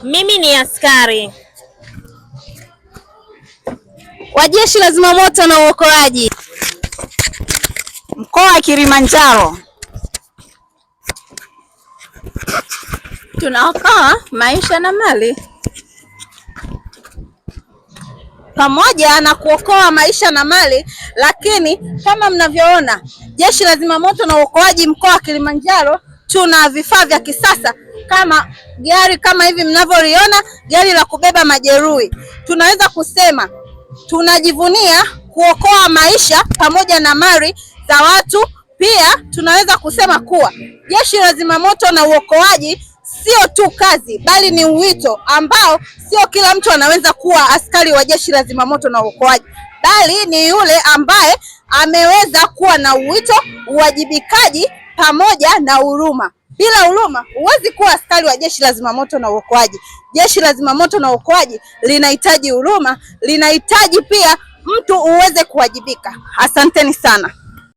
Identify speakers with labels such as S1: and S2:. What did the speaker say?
S1: Mimi ni askari
S2: wa Jeshi la Zimamoto na Uokoaji mkoa wa Kilimanjaro. Tunaokoa maisha na mali. Pamoja na kuokoa maisha na mali, lakini kama mnavyoona, Jeshi la Zimamoto na Uokoaji mkoa wa Kilimanjaro tuna vifaa vya kisasa kama gari kama hivi mnavyoliona, gari la kubeba majeruhi. Tunaweza kusema tunajivunia kuokoa maisha pamoja na mali za watu. Pia tunaweza kusema kuwa Jeshi la Zimamoto na Uokoaji sio tu kazi, bali ni wito ambao sio kila mtu anaweza kuwa askari wa Jeshi la Zimamoto na Uokoaji, bali ni yule ambaye ameweza kuwa na wito, uwajibikaji pamoja na huruma. Bila huruma huwezi kuwa askari wa Jeshi la Zimamoto na Uokoaji. Jeshi la Zimamoto na Uokoaji linahitaji huruma, linahitaji pia mtu uweze kuwajibika. Asanteni sana.